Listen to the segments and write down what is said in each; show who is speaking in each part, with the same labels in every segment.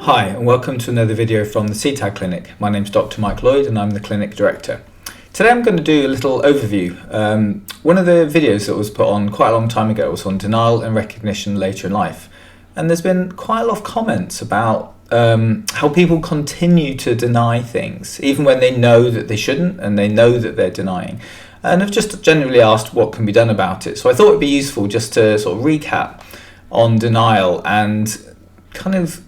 Speaker 1: Hi and welcome to another video from the CTAD Clinic. My name's Dr. Mike Lloyd and I'm the Clinic Director. Today I'm going to do a little overview. One of the videos that was put on quite a long time ago was on denial and recognition later in life. And there's been quite a lot of comments about how people continue to deny things, even when they know that they shouldn't and they know that they're denying. And I've just generally asked what can be done about it. So I thought it'd be useful just to sort of recap on denial and kind of,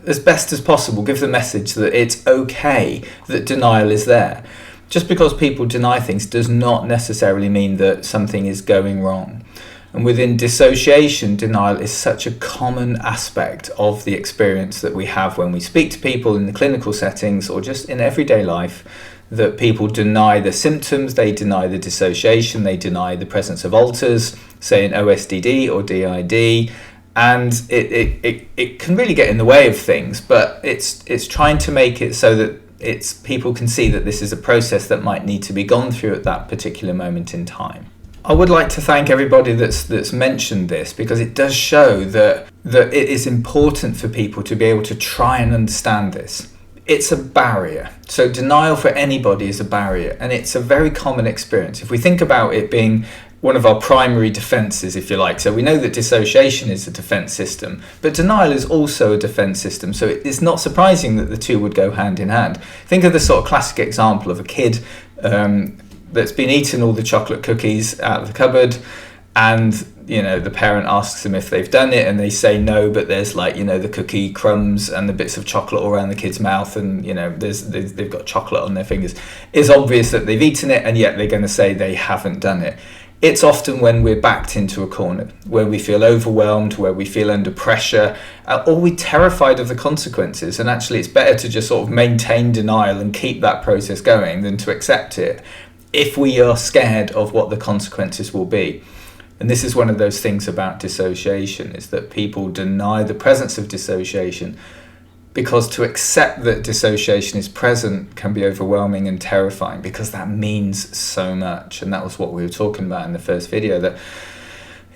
Speaker 1: as best as possible, give the message that it's okay that denial is there. Just because people deny things does not necessarily mean that something is going wrong. And within dissociation, denial is such a common aspect of the experience that we have when we speak to people in the clinical settings or just in everyday life, that people deny the symptoms, they deny the dissociation, they deny the presence of alters, say in OSDD or DID. And it can really get in the way of things, but it's trying to make it so that people can see that this is a process that might need to be gone through at that particular moment in time. I would like to thank everybody that's mentioned this, because it does show that it is important for people to be able to try and understand this. It's a barrier. So denial for anybody is a barrier, and it's a very common experience. If we think about it being one of our primary defenses, if you like. So we know that dissociation is a defense system, but denial is also a defense system. So it's not surprising that the two would go hand in hand. Think of the sort of classic example of a kid that's been eating all the chocolate cookies out of the cupboard, and the parent asks them if they've done it, and they say no, but there's the cookie crumbs and the bits of chocolate all around the kid's mouth, and they've got chocolate on their fingers. It's obvious that they've eaten it, and yet they're going to say they haven't done it. It's often when we're backed into a corner, where we feel overwhelmed, where we feel under pressure, or we're terrified of the consequences. And actually it's better to just sort of maintain denial and keep that process going than to accept it if we are scared of what the consequences will be. And this is one of those things about dissociation, is that people deny the presence of dissociation because to accept that dissociation is present can be overwhelming and terrifying, because that means so much. And that was what we were talking about in the first video, that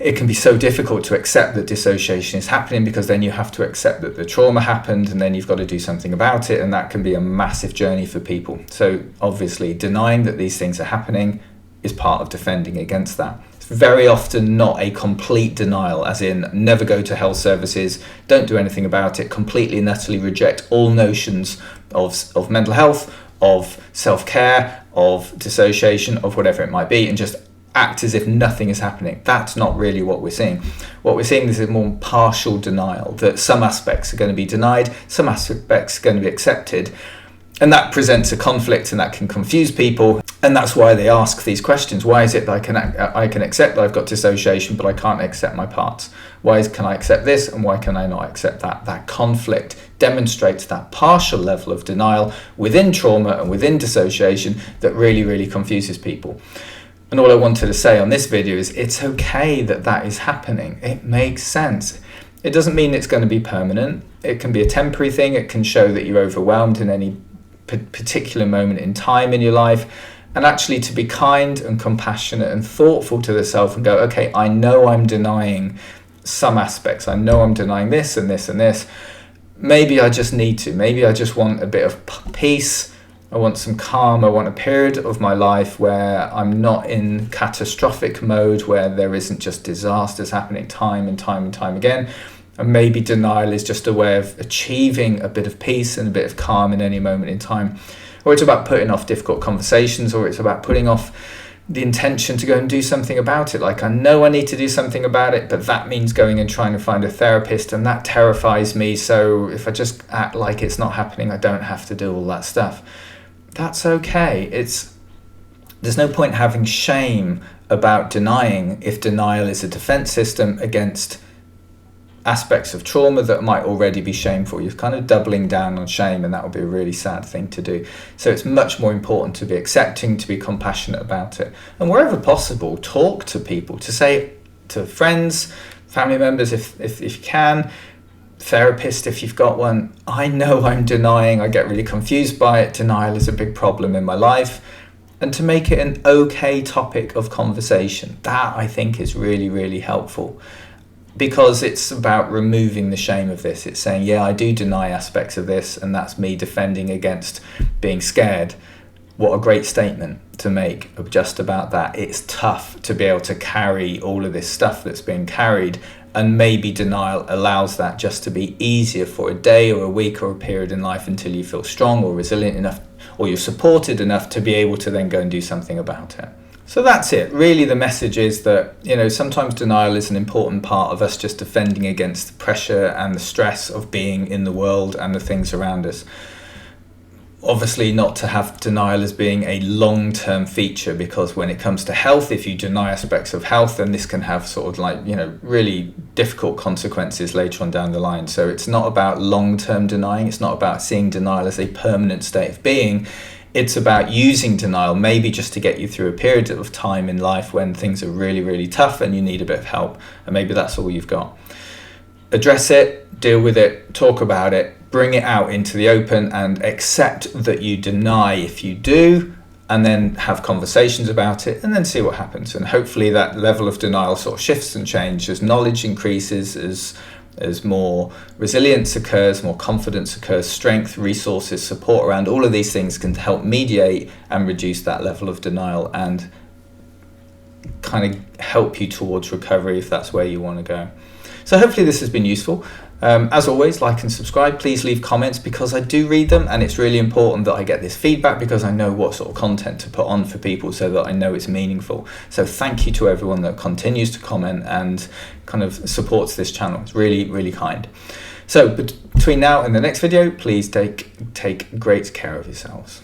Speaker 1: it can be so difficult to accept that dissociation is happening, because then you have to accept that the trauma happened and then you've got to do something about it, and that can be a massive journey for people. So obviously denying that these things are happening is part of defending against that. Very often not a complete denial, as in never go to health services, don't do anything about it, completely and utterly reject all notions of mental health, of self-care, of dissociation, of whatever it might be, and just act as if nothing is happening. That's not really what we're seeing. What we're seeing is a more partial denial, that some aspects are going to be denied, some aspects are going to be accepted. And that presents a conflict, and that can confuse people. And that's why they ask these questions. Why is it that I can accept that I've got dissociation, but I can't accept my parts? Can I accept this, and why can I not accept that? That conflict demonstrates that partial level of denial within trauma and within dissociation that really, really confuses people. And all I wanted to say on this video is it's okay that that is happening. It makes sense. It doesn't mean it's going to be permanent. It can be a temporary thing. It can show that you're overwhelmed in any particular moment in time in your life, and actually to be kind and compassionate and thoughtful to the self and go, okay, I know I'm denying some aspects. I know I'm denying this and this and this. Maybe I just need to. Maybe I just want a bit of peace. I want some calm. I want a period of my life where I'm not in catastrophic mode, where there isn't just disasters happening time and time and time again. And maybe denial is just a way of achieving a bit of peace and a bit of calm in any moment in time. Or it's about putting off difficult conversations, or it's about putting off the intention to go and do something about it. Like, I know I need to do something about it, but that means going and trying to find a therapist, and that terrifies me. So if I just act like it's not happening, I don't have to do all that stuff. That's okay. There's no point having shame about denying if denial is a defense system against aspects of trauma that might already be shameful. You're kind of doubling down on shame, and that would be a really sad thing to do. So it's much more important to be accepting, to be compassionate about it, and wherever possible, talk to people, to say to friends, family members if you can, therapist if you've got one, I know I'm denying, I get really confused by it, denial is a big problem in my life, and to make it an okay topic of conversation. That, I think, is really, really helpful. because it's about removing the shame of this. It's saying, yeah, I do deny aspects of this, and that's me defending against being scared. What a great statement to make just about that. It's tough to be able to carry all of this stuff that's being carried, and maybe denial allows that just to be easier for a day or a week or a period in life until you feel strong or resilient enough, or you're supported enough to be able to then go and do something about it. So that's it. Really, the message is that, sometimes denial is an important part of us just defending against the pressure and the stress of being in the world and the things around us. Obviously, not to have denial as being a long-term feature, because when it comes to health, if you deny aspects of health, then this can have sort of really difficult consequences later on down the line. So it's not about long-term denying. It's not about seeing denial as a permanent state of being. It's about using denial maybe just to get you through a period of time in life when things are really, really tough and you need a bit of help. And maybe that's all you've got. Address it, deal with it, talk about it, bring it out into the open, and accept that you deny if you do, and then have conversations about it, and then see what happens. And hopefully that level of denial sort of shifts and changes as knowledge increases, as more resilience occurs, more confidence occurs, strength, resources, support around all of these things can help mediate and reduce that level of denial and kind of help you towards recovery if that's where you want to go. So hopefully this has been useful. As always, like and subscribe. Please leave comments, because I do read them, and it's really important that I get this feedback, because I know what sort of content to put on for people so that I know it's meaningful. So thank you to everyone that continues to comment and kind of supports this channel. It's really, really kind. So between now and the next video, please take great care of yourselves.